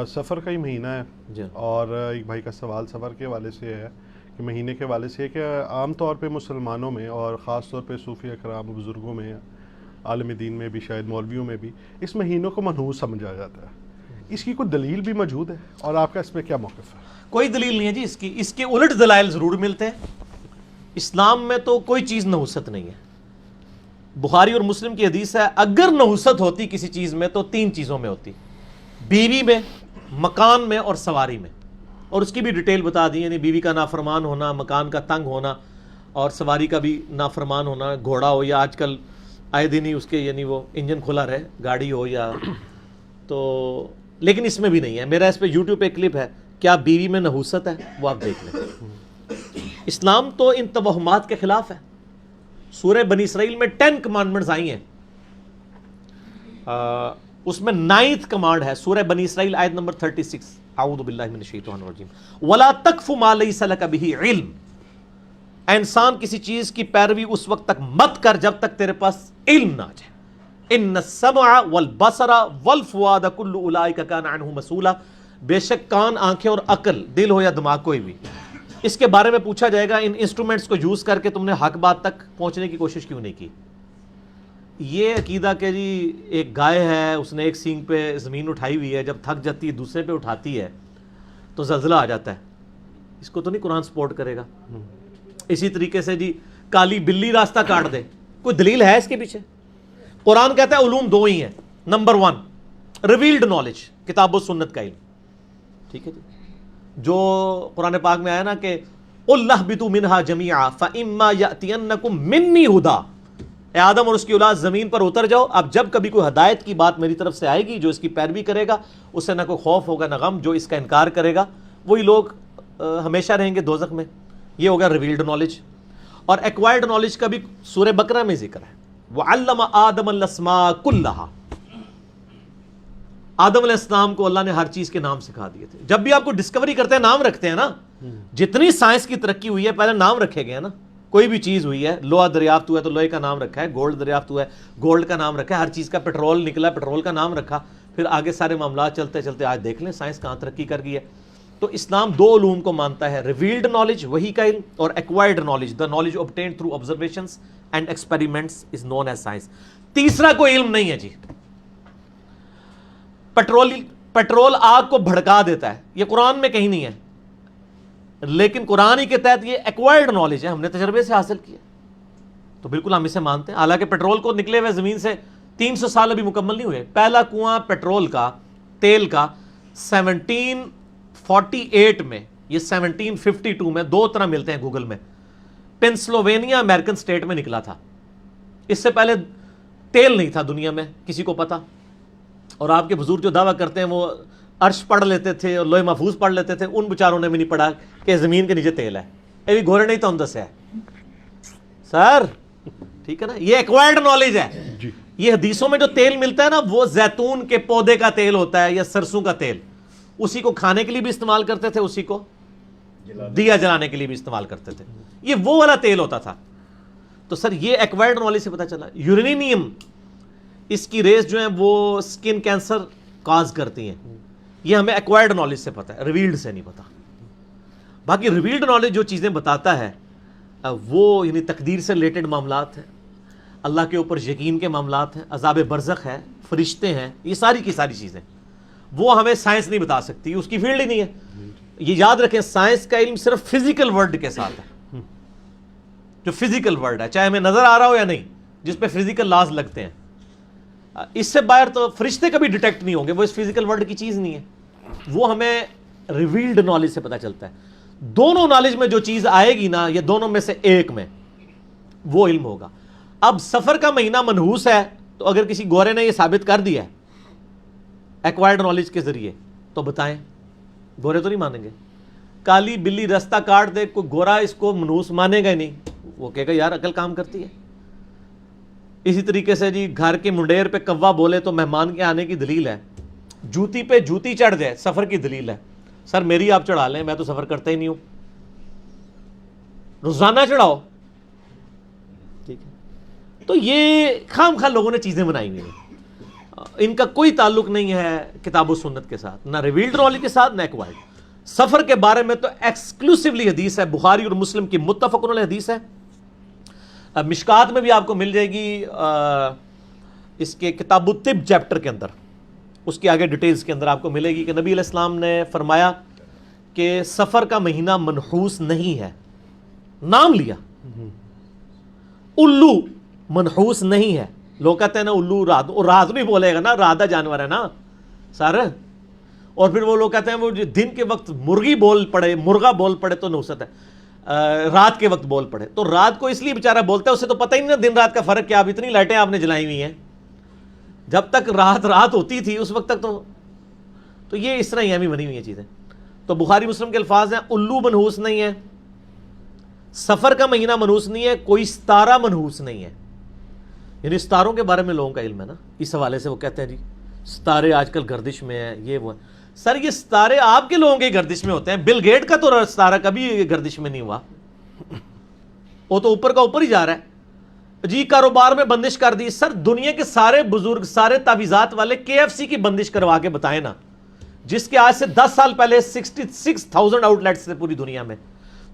سفر کا ہی مہینہ ہے جی. اور ایک بھائی کا سوال سفر کے حوالے سے ہے کہ مہینے کے حوالے سے ہے کہ عام طور پہ مسلمانوں میں اور خاص طور پہ صوفی اکرام و بزرگوں میں، عالم دین میں بھی، شاید مولویوں میں بھی اس مہینوں کو منحوس سمجھا جاتا ہے. اس کی کوئی دلیل بھی موجود ہے اور آپ کا اس پہ کیا موقف ہے؟ کوئی دلیل نہیں ہے جی اس کے الٹ دلائل ضرور ملتے ہیں. اسلام میں تو کوئی چیز نحوست نہیں ہے. بخاری اور مسلم کی حدیث ہے اگر نحوست ہوتی کسی چیز میں تو 3 چیزوں میں ہوتی: بیوی میں، مکان میں اور سواری میں. اور اس کی بھی ڈیٹیل بتا دی، یعنی بیوی کا نافرمان ہونا، مکان کا تنگ ہونا اور سواری کا بھی نافرمان ہونا. گھوڑا ہو یا آج کل آئے دن ہی اس کے یعنی وہ انجن کھلا رہے، گاڑی ہو یا تو. لیکن اس میں بھی نہیں ہے. میرا اس پہ یوٹیوب پہ کلپ ہے، کیا بیوی میں نحوست ہے، وہ آپ دیکھ لیں. اسلام تو ان توہمات کے خلاف ہے. سورہ بنی اسرائیل میں 10 کمانڈمنٹس آئی ہیں، اس میں 9th کمانڈ ہے سورہ بنی اسرائیل آیت نمبر 36: اعوذ باللہ من الشیطان الرجیم ولا تقف ما لیس لک بہ علم. اے انسان کسی چیز کی پیروی اس وقت تک مت کر جب تک تیرے پاس علم نہ آ جائے. ان السمع والبصر والفؤاد کل اولئک کان عنہ مسئولا. بے شک کان، آنکھیں اور عقل، دل ہو یا دماغ کوئی بھی، اس کے بارے میں پوچھا جائے گا ان انسٹرومنٹس کو یوز کر کے تم نے حق بات تک پہنچنے کی کوشش کیوں نہیں کی. یہ عقیدہ کہ جی ایک گائے ہے، اس نے ایک سینگ پہ زمین اٹھائی ہوئی ہے، جب تھک جاتی ہے دوسرے پہ اٹھاتی ہے تو زلزلہ آ جاتا ہے، اس کو تو نہیں قرآن سپورٹ کرے گا. اسی طریقے سے جی کالی بلی راستہ کاٹ دے، کوئی دلیل ہے اس کے پیچھے؟ قرآن کہتا ہے علوم 2 ہی ہیں. نمبر 1 ریویلڈ نالج، کتاب و سنت کا علم. ٹھیک ہے جی، جو قرآن پاک میں آیا نا کہ قُلْ اهْبِطُوا مِنْهَا جَمِيعًا فَإِمَّا يَأْتِيَنَّكُم مِّنِّي هُدًى. اے آدم اور اس کی اولاد زمین پر اتر جاؤ. اب جب کبھی کوئی ہدایت کی بات میری طرف سے آئے گی، جو اس کی پیروی کرے گا اسے نہ کوئی خوف ہوگا نہ غم. جو اس کا انکار کرے گا وہی لوگ ہمیشہ رہیں گے دوزخ میں. یہ ہوگا ریویلڈ نالج. اور ایکوائرڈ نالج کا بھی سورہ بقرہ میں ذکر ہے، وَعَلَّمَ آدَمَ الْأَسْمَاءَ كُلَّهَا. آدم علیہ السلام کو اللہ نے ہر چیز کے نام سکھا دیے تھے. جب بھی آپ کو ڈسکوری کرتے ہیں نام رکھتے ہیں نا. جتنی سائنس کی ترقی ہوئی ہے پہلے نام رکھے گئے ہیں نا. کوئی بھی چیز ہوئی ہے، لوہا دریافت ہوا ہے تو لوہے کا نام رکھا ہے، گولڈ دریافت ہوا ہے گولڈ کا نام رکھا ہے، ہر چیز کا پیٹرول نکلا پیٹرول کا نام رکھا. پھر آگے سارے معاملات چلتے چلتے آج دیکھ لیں سائنس کہاں ترقی کر گئی ہے. تو اسلام 2 علوم کو مانتا ہے: ریویلڈ نالج وحی کا علم، اور acquired knowledge the knowledge obtained through observations and experiments is known as science. تیسرا کوئی علم نہیں ہے جی. پیٹرول آگ کو بھڑکا دیتا ہے، یہ قرآن میں کہیں نہیں ہے، لیکن قرآن ہی کے تحت یہ ایکوائرڈ نالج ہے، ہم نے تجربے سے حاصل کیا. تو بالکل ہم اسے مانتے ہیں. حالانکہ پیٹرول کو نکلے ہوئے زمین سے 300 سال ابھی مکمل نہیں ہوئے. پہلا کنواں پیٹرول کا، تیل کا 1748 میں، یہ 1752 میں 2 طرح ملتے ہیں گوگل میں. پینسلوینیا امریکن سٹیٹ میں نکلا تھا. اس سے پہلے تیل نہیں تھا دنیا میں کسی کو پتا. اور آپ کے بزرگ جو دعویٰ کرتے ہیں وہ عرش پڑھ لیتے تھے اور لوح محفوظ پڑھ لیتے تھے، ان بیچاروں نے بھی نہیں پڑھا کہ زمین کے نیچے تیل ہے. یہ بھی گھوڑے نہیں تو ہم دسے سر. ٹھیک ہے نا، یہ ایکوائرڈ نالج ہے. یہ حدیثوں میں جو تیل ملتا ہے نا وہ زیتون کے پودے کا تیل ہوتا ہے یا سرسوں کا تیل. اسی کو کھانے کے لیے بھی استعمال کرتے تھے، اسی کو دیا جلانے کے لیے بھی استعمال کرتے تھے. یہ وہ والا تیل ہوتا تھا. تو سر یہ ایکوائرڈ نالج سے پتا چلا. یورینیم، اس کی ریز جو ہیں وہ سکن کینسر کاز کرتی ہیں. یہ ہمیں ایکوائرڈ نالج سے پتا ہے، ریویلڈ سے نہیں پتا. باقی ریویلڈ نالج جو چیزیں بتاتا ہے وہ یعنی تقدیر سے ریلیٹڈ معاملات ہیں، اللہ کے اوپر یقین کے معاملات ہیں، عذاب برزخ ہے، فرشتے ہیں، یہ ساری کی ساری چیزیں وہ ہمیں سائنس نہیں بتا سکتی، اس کی فیلڈ ہی نہیں ہے. یہ یاد رکھیں سائنس کا علم صرف فزیکل ورلڈ کے ساتھ ہے، جو فزیکل ورلڈ ہے چاہے ہمیں نظر آ رہا ہو یا نہیں، جس پہ فزیکل لاز لگتے ہیں. اس سے باہر تو فرشتے کبھی ڈیٹیکٹ نہیں ہوں گے، وہ اس فزیکل ورلڈ کی چیز نہیں ہے. وہ ہمیں ریویلڈ نالج سے پتہ چلتا ہے. دونوں نالج میں جو چیز آئے گی نا، یہ دونوں میں سے ایک میں وہ علم ہوگا. اب سفر کا مہینہ منحوس ہے تو اگر کسی گورے نے یہ ثابت کر دیا ہے ایکوائرڈ نالج کے ذریعے تو بتائیں، گورے تو نہیں مانیں گے. کالی بلی راستہ کاٹ دے، کوئی گورا اس کو منحوس مانے گا ہی نہیں، وہ کہے گا یار عقل کام کرتی ہے. اسی طریقے سے جی گھر کے منڈیر پہ کوا بولے تو مہمان کے آنے کی دلیل ہے. جوتی پہ جوتی چڑھ جائے سفر کی دلیل ہے. سر میری آپ چڑھا لیں، میں تو سفر کرتا ہی نہیں ہوں. روزانہ چڑھاؤ. ٹھیک ہے، تو یہ خام خواہ لوگوں نے چیزیں بنائی ہوئی ہیں. ان کا کوئی تعلق نہیں ہے کتاب و سنت کے ساتھ، نہ ریویلڈ نالج کے ساتھ، نہ ایکوائرڈ۔ سفر کے بارے میں تو ایکسکلوسیولی حدیث ہے، بخاری اور مسلم کی متفق علیہ حدیث ہے۔ مشکات میں بھی آپ کو مل جائے گی، اس کے کتاب الطب چیپٹر کے اندر، اس کے آگے ڈیٹیلز کے اندر آپ کو ملے گی کہ نبی علیہ السلام نے فرمایا کہ سفر کا مہینہ منحوس نہیں ہے، نام لیا الو، منحوس نہیں ہے۔ لوگ کہتے ہیں نا الو رات، اور رات بھی بولے گا نا، رادہ جانور ہے نا سر، اور پھر وہ لوگ کہتے ہیں وہ دن کے وقت مرغی بول پڑے، مرغا بول پڑے تو نحوست ہے، رات کے وقت بول پڑے تو رات کو اس لیے بیچارہ بولتا ہے، اسے تو پتہ ہی نہیں نا دن رات کا فرق کیا، اب اتنی لائٹیں آپ نے جلائی ہوئی ہیں، جب تک رات ہوتی تھی اس وقت تک تو یہ اس طرح ہی ہمیں بنی ہوئی ہیں چیزیں۔ تو بخاری مسلم کے الفاظ ہیں الو منحوس نہیں ہے، سفر کا مہینہ منحوس نہیں ہے، کوئی ستارہ منحوس نہیں ہے۔ یعنی ستاروں کے بارے میں لوگوں کا علم ہے نا، اس حوالے سے وہ کہتے ہیں جی ستارے آج کل گردش میں ہیں، یہ وہ ہے۔ سر یہ ستارے آپ کے لوگوں کے گردش میں ہوتے ہیں، بل گیٹ کا تو ستارہ کبھی گردش میں نہیں ہوا، وہ تو اوپر کا اوپر ہی جا رہا ہے جی۔ کاروبار میں بندش کر دی، سر دنیا کے سارے بزرگ، سارے تعویذات والے KFC کی بندش کروا کے بتائیں نا، جس کے آج سے 10 سال پہلے 66,000 آؤٹ لیٹس تھے پوری دنیا میں،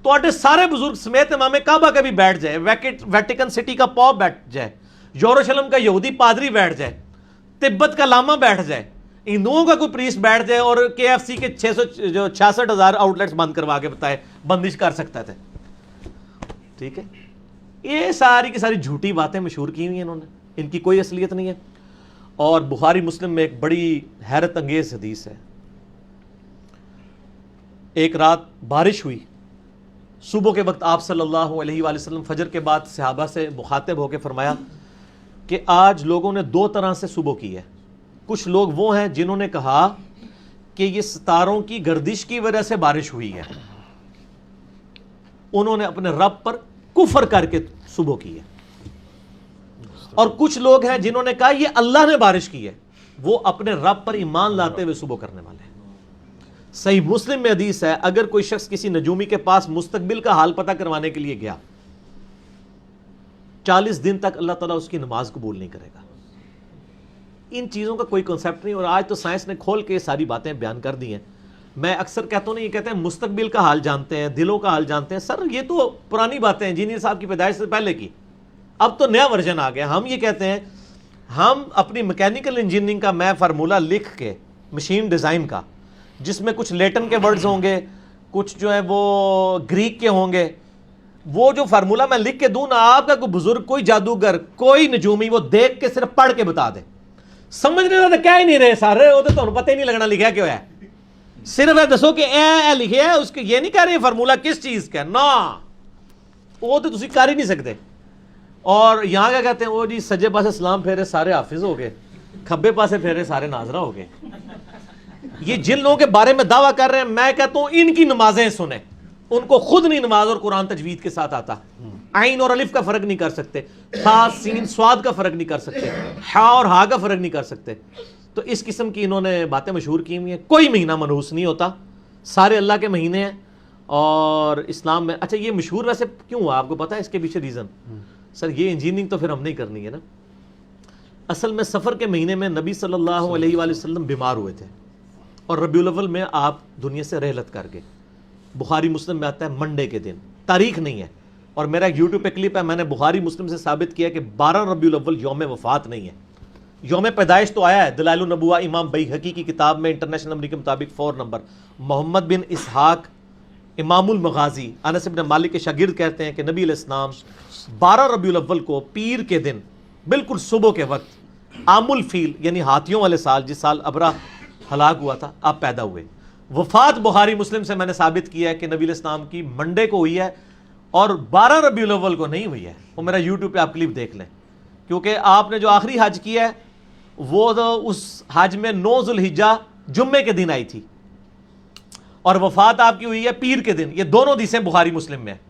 تو آٹے سارے بزرگ سمیت امام کعبہ کا بھی بیٹھ جائے، ویٹیکن سٹی کا پاپ بیٹھ جائے، یروشلم کا یہودی پادری بیٹھ جائے، تبت کا لاما بیٹھ جائے، ہندوؤں کا کوئی پریسٹ بیٹھ جائے اور KFC کے 66,000 آؤٹ لیٹس بند کروا کے بتائے بندش کر سکتا تھا، ٹھیک ہے۔ یہ ساری کی ساری جھوٹی باتیں مشہور کی ہوئی ہیں انہوں نے، ان کی کوئی اصلیت نہیں ہے۔ اور بخاری مسلم میں ایک بڑی حیرت انگیز حدیث ہے، ایک رات بارش ہوئی، صبح کے وقت آپ صلی اللہ علیہ وآلہ وسلم فجر کے بعد صحابہ سے مخاطب ہو کے فرمایا کہ آج لوگوں نے 2 طرح سے صبح کی ہے۔ کچھ لوگ وہ ہیں جنہوں نے کہا کہ یہ ستاروں کی گردش کی وجہ سے بارش ہوئی ہے، انہوں نے اپنے رب پر کفر کر کے صبح کی ہے، اور کچھ لوگ ہیں جنہوں نے کہا یہ اللہ نے بارش کی ہے، وہ اپنے رب پر ایمان لاتے ہوئے صبح کرنے والے ہیں۔ صحیح مسلم میں حدیث ہے اگر کوئی شخص کسی نجومی کے پاس مستقبل کا حال پتہ کروانے کے لیے گیا، 40 دن تک اللہ تعالیٰ اس کی نماز قبول نہیں کرے گا۔ ان چیزوں کا کوئی کنسیپٹ نہیں، اور آج تو سائنس نے کھول کے ساری باتیں بیان کر دی ہیں۔ میں اکثر کہتا ہوں، یہ کہتے ہیں مستقبل کا حال جانتے ہیں، دلوں کا حال جانتے ہیں، سر یہ تو پرانی باتیں ہیں، انجینئر صاحب کی پیدائش سے پہلے کی، اب تو نیا ورژن آ گیا۔ ہم یہ کہتے ہیں، ہم اپنی میکینیکل انجینئرنگ کا میں فارمولہ لکھ کے مشین ڈیزائن کا، جس میں کچھ لیٹن کے ورڈز ہوں گے، کچھ جو ہے وہ گریک کے ہوں گے، وہ جو فارمولہ میں لکھ کے دوں نا، آپ کا کوئی بزرگ، کوئی جادوگر، کوئی نجومی وہ دیکھ کے صرف پڑھ کے بتا دے، سمجھنے تو کہہ ہی نہیں رہے سارے، وہ تو پتہ ہی نہیں لگنا لکھا کیوں ہے، صرف دسو کہ اے لکھے ہے، اس کے یہ نہیں کہہ رہے فارمولہ کس چیز کا، نا وہ تو تسی کر ہی نہیں سکتے۔ اور یہاں کیا کہتے ہیں، وہ جی سجے پاسے سلام پھیرے سارے حافظ ہو گئے، کھبے پاسے پھیرے سارے ناظرہ ہو گئے۔ یہ جن لوگوں کے بارے میں دعویٰ کر رہے ہیں، میں کہتا ہوں ان کی نمازیں سنیں، ان کو خود نہیں نماز اور قرآن تجوید کے ساتھ آتا، عین اور الف کا فرق نہیں کر سکتے، تھا سین صاد کا فرق نہیں کر سکتے، ہا اور ہا کا فرق نہیں کر سکتے۔ تو اس قسم کی انہوں نے باتیں مشہور کی ہوئی ہیں۔ کوئی مہینہ منحوس نہیں ہوتا، سارے اللہ کے مہینے ہیں، اور اسلام میں اچھا یہ مشہور ویسے کیوں ہوا آپ کو پتا ہے اس کے پیچھے ریزن؟ سر یہ انجینئرنگ تو پھر ہم نہیں کرنی ہے نا۔ اصل میں سفر کے مہینے میں نبی صلی اللہ علیہ وآلہ وسلم بیمار ہوئے تھے، اور ربیع الاول میں آپ دنیا سے رحلت کر گئے۔ بخاری مسلم میں آتا ہے منڈے کے دن، تاریخ نہیں ہے، اور میرا ایک یوٹیوب پہ کلپ ہے، میں نے بخاری مسلم سے ثابت کیا کہ 12 ربیع الاول یوم وفات نہیں ہے، یوم پیدائش تو آیا ہے دلائل النبوہ امام بیہقی کی کتاب میں انٹرنیشنل نمبر کے مطابق 4 نمبر۔ محمد بن اسحاق امام المغازی انس بن مالک کے شاگرد کہتے ہیں کہ نبی علیہ السلام 12 ربیع الاول کو پیر کے دن بالکل صبح کے وقت عام الفیل یعنی ہاتھیوں والے سال، جس سال ابرہ ہلاک ہوا تھا، آپ پیدا ہوئے۔ وفات بخاری مسلم سے میں نے ثابت کیا ہے کہ نبی علیہ السلام کی منڈے کو ہوئی ہے، اور 12 ربیع الاول کو نہیں ہوئی ہے۔ وہ میرا یوٹیوب پہ آپ کلپ دیکھ لیں، کیونکہ آپ نے جو آخری حج کیا ہے وہ تو اس حج میں 9 ذوالحجہ جمعے کے دن آئی تھی، اور وفات آپ کی ہوئی ہے پیر کے دن۔ یہ دونوں حدیثیں بخاری مسلم میں ہیں۔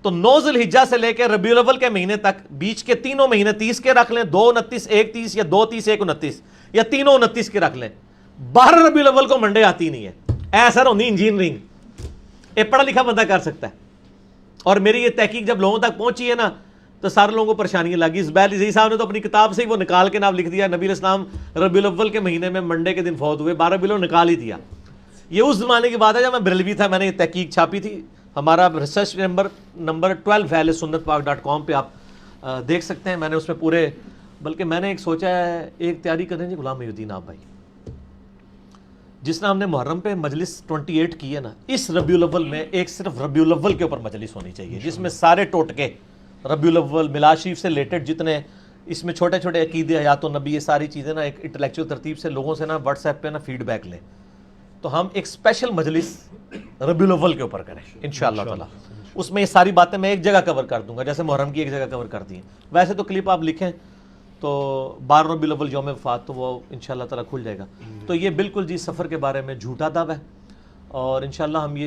تو 9 ذوالحجہ سے لے کے ربیع الاول کے مہینے تک، بیچ کے تینوں مہینے 30 کے رکھ لیں، 2 29 1 30 یا 2 30 1 29 یا تینوں 29 کے رکھ لیں، 12 ربیع الاول کو منڈے آتی نہیں ہے۔ ایسا ہونی انجینئرنگ یہ پڑھا لکھا بندہ کر سکتا ہے۔ اور میری یہ تحقیق جب لوگوں تک پہنچی ہے نا، تو سارے لوگوں کو پریشانیاں لگی. اسماعیل عزیز صاحب نے تو اپنی کتاب سے ہی وہ نکال کے نام لکھ دیا, نبی علیہ السلام ربیع الاول کے مہینے میں منڈے کے دن فوت ہوئے, 12 ربیع الاول نکال ہی دیا. یہ اس زمانے کی بات ہے جب میں بریلوی تھا, میں نے یہ تحقیق چھاپی تھی. ہمارا ریسرچ نمبر 12 ہے sunnatpak.com پہ, آپ دیکھ سکتے ہیں. میں نے اس میں پورے, بلکہ میں نے ایک سوچا ہے, ایک تیاری کریں جی غلام محی الدین آپ بھائی, جس نے ہم نے محرم پہ مجلس 28 کی ہے نا, اس ربیع الاول میں ایک صرف ربیع الاول کے اوپر مجلس ہونی چاہیے, جس میں سارے ٹوٹکے ربیع الاول میلاد شریف سے ریلیٹڈ جتنے اس میں چھوٹے چھوٹے عقیدے, حیات النبی, یہ ساری چیزیں نا ایک انٹلیکچوئل ترتیب سے لوگوں سے نا واٹس ایپ پہ نا فیڈ بیک لیں, تو ہم ایک اسپیشل مجلس ربیع الاول کے اوپر کریں انشاءاللہ تعالی. اس میں یہ ساری باتیں میں ایک جگہ کور کر دوں گا, جیسے محرم کی ایک جگہ کور کر دی ہیں. ویسے تو کلپ آپ لکھیں تو 12 ربیع الاول یوم وفات, تو وہ انشاءاللہ تعالی کھل جائے گا. تو یہ بالکل جی سفر کے بارے میں جھوٹا دعویٰ ہے, اور انشاءاللہ ہم یہ